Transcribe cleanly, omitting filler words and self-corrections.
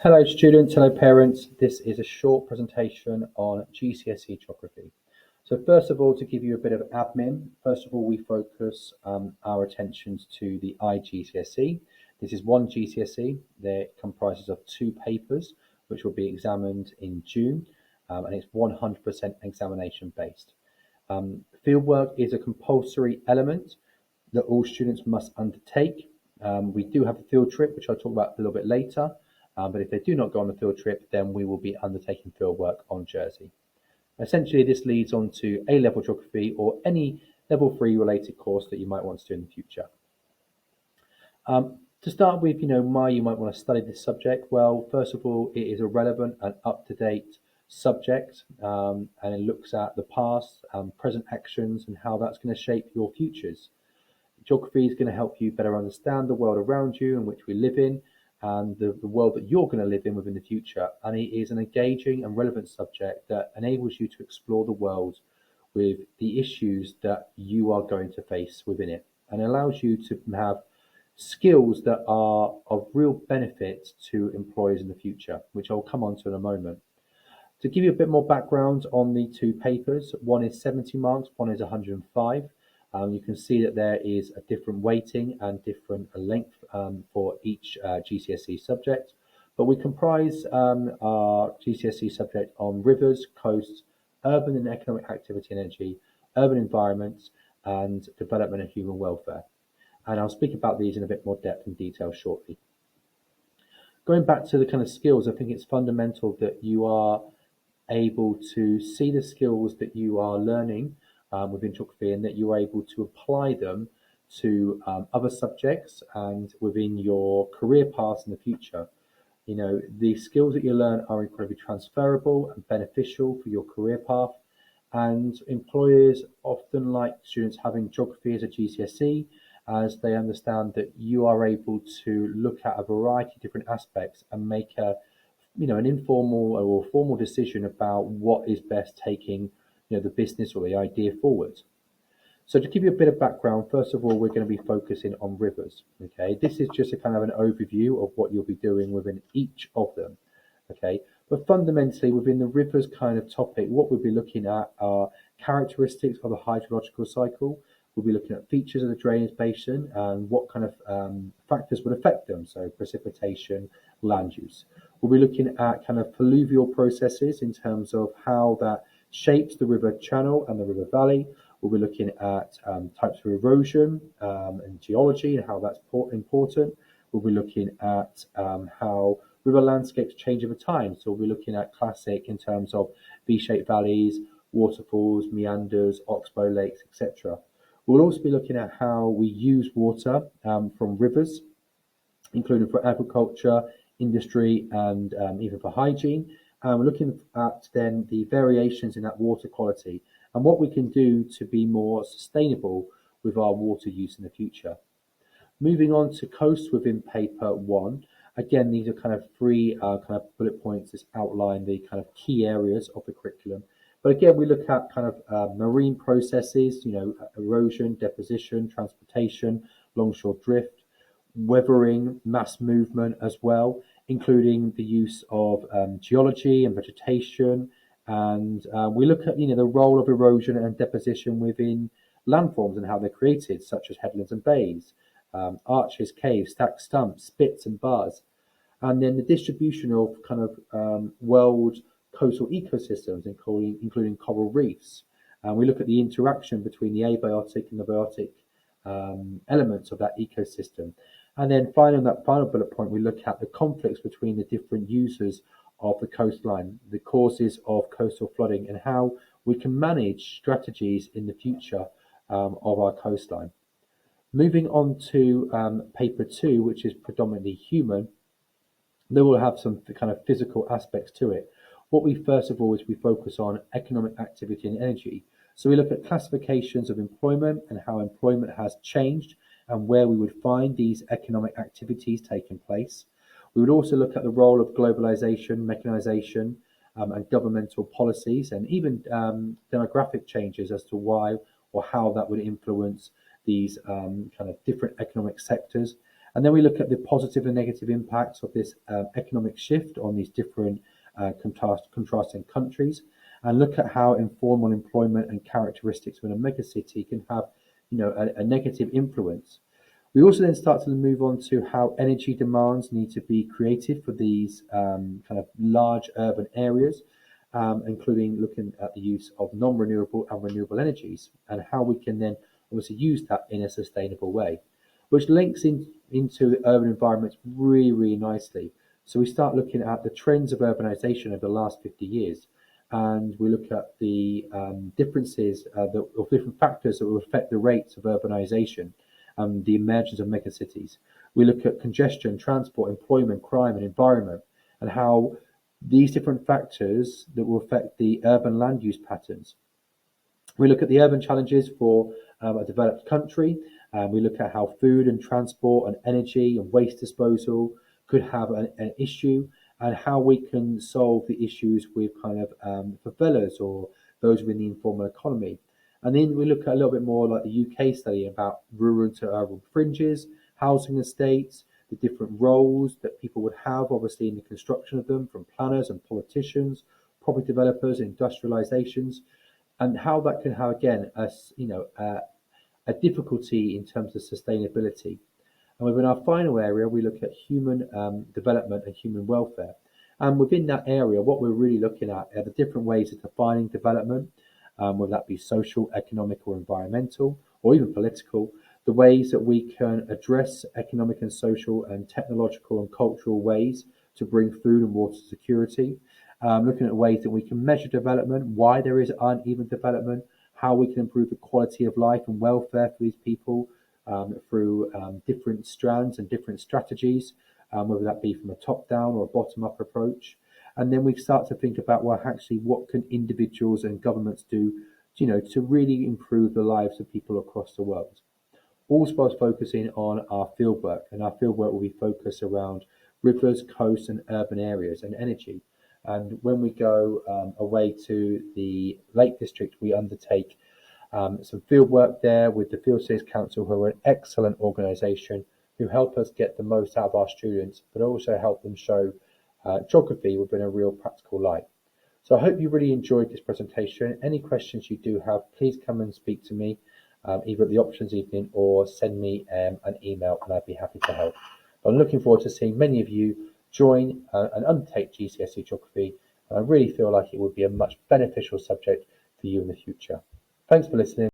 Hello students, hello parents. This is a short presentation on GCSE Geography. So first of all, to give you a bit of admin, first of all, we focus our attentions to the IGCSE. This is one GCSE. That comprises of two papers, which will be examined in June, and it's 100% examination based. Fieldwork is a compulsory element that all students must undertake. We do have a field trip, which I'll talk about a little bit later. But if they do not go on the field trip, then we will be undertaking field work on Jersey. Essentially, this leads on to A-level geography or any level 3 related course that you might want to do in the future. To start with, why you might want to study this subject. Well, first of all, it is a relevant and up-to-date subject, and it looks at the past, present actions, and how that's going to shape your futures. Geography is going to help you better understand the world around you in which we live in, and the world that you're going to live in within the future. And it is an engaging and relevant subject that enables you to explore the world with the issues that you are going to face within it, and allows you to have skills that are of real benefit to employers in the future, which I'll come on to in a moment. To give you a bit more background on the two papers, one is 70 marks, one is 105. You can see that there is a different weighting and different length for each GCSE subject, but we comprise our GCSE subject on rivers, coasts, urban and economic activity and energy, urban environments, and development and human welfare. And I'll speak about these in a bit more depth and detail shortly. Going back to the kind of skills, I think it's fundamental that you are able to see the skills that you are learning within geography, and that you're able to apply them to other subjects and within your career paths in the future. The skills that you learn are incredibly transferable and beneficial for your career path, and employers often like students having geography as a GCSE, as they understand that you are able to look at a variety of different aspects and make an informal or formal decision about what is best taking the business or the idea forward. So to give you a bit of background, first of all, we're going to be focusing on rivers. Okay, this is just a kind of an overview of what you'll be doing within each of them. Okay, but fundamentally within the rivers kind of topic, what we'll be looking at are characteristics of the hydrological cycle. We'll be looking at features of the drainage basin and what kind of factors would affect them, so precipitation, land use. We'll be looking at kind of fluvial processes in terms of how that shapes the river channel and the river valley. We'll be looking at types of erosion and geology and how that's important. We'll be looking at how river landscapes change over time. So we'll be looking at classic in terms of V-shaped valleys, waterfalls, meanders, oxbow lakes, etc. We'll also be looking at how we use water from rivers, including for agriculture, industry, and even for hygiene. And we're looking at then the variations in that water quality and what we can do to be more sustainable with our water use in the future. Moving on to coast within paper one. Again, these are kind of three kind of bullet points that outline the kind of key areas of the curriculum. But again, we look at kind of marine processes, erosion, deposition, transportation, longshore drift, weathering, mass movement as well, including the use of geology and vegetation. And we look at, the role of erosion and deposition within landforms and how they're created, such as headlands and bays, arches, caves, stacked stumps, spits and bars. And then the distribution of kind of world coastal ecosystems, including coral reefs. And we look at the interaction between the abiotic and the biotic elements of that ecosystem. And then finally, on that final bullet point, we look at the conflicts between the different users of the coastline, the causes of coastal flooding, and how we can manage strategies in the future of our coastline. Moving on to paper two, which is predominantly human, they will have some kind of physical aspects to it. What we first of all is we focus on economic activity and energy. So we look at classifications of employment and how employment has changed and where we would find these economic activities taking place. We would also look at the role of globalization, mechanization, and governmental policies, and even demographic changes as to why or how that would influence these kind of different economic sectors. And then we look at the positive and negative impacts of this economic shift on these different contrasting countries, and look at how informal employment and characteristics within a megacity can have, a negative influence. We also then start to move on to how energy demands need to be created for these kind of large urban areas, including looking at the use of non-renewable and renewable energies, and how we can then obviously use that in a sustainable way, which links into urban environments really, really nicely. So we start looking at the trends of urbanization over the last 50 years, and we look at the differences or different factors that will affect the rates of urbanization and the emergence of megacities. We look at congestion, transport, employment, crime, and environment, and how these different factors that will affect the urban land use patterns. We look at the urban challenges for a developed country. We look at how food and transport and energy and waste disposal could have an issue, and how we can solve the issues with kind of favelas or those within the informal economy. And then we look at a little bit more like the UK study about rural to urban fringes, housing estates, the different roles that people would have, obviously, in the construction of them, from planners and politicians, property developers, industrializations, and how that can have, again, a difficulty in terms of sustainability. And within our final area, we look at human development and human welfare. And within that area, what we're really looking at are the different ways of defining development, whether that be social, economic, or environmental, or even political, the ways that we can address economic and social and technological and cultural ways to bring food and water security, looking at ways that we can measure development, why there is uneven development, how we can improve the quality of life and welfare for these people through different strands and different strategies, whether that be from a top-down or a bottom-up approach. And then we start to think about, well, actually, what can individuals and governments do, to really improve the lives of people across the world. All whilst focusing on our fieldwork, and our fieldwork will be focused around rivers, coasts, and urban areas and energy. And when we go away to the Lake District, we undertake some field work there with the Field Studies Council, who are an excellent organisation who help us get the most out of our students, but also help them show geography within a real practical light. So I hope you really enjoyed this presentation. Any questions you do have, please come and speak to me, either at the options evening or send me an email, and I'd be happy to help. But I'm looking forward to seeing many of you join and undertake GCSE Geography, and I really feel like it would be a much beneficial subject for you in the future. Thanks for listening.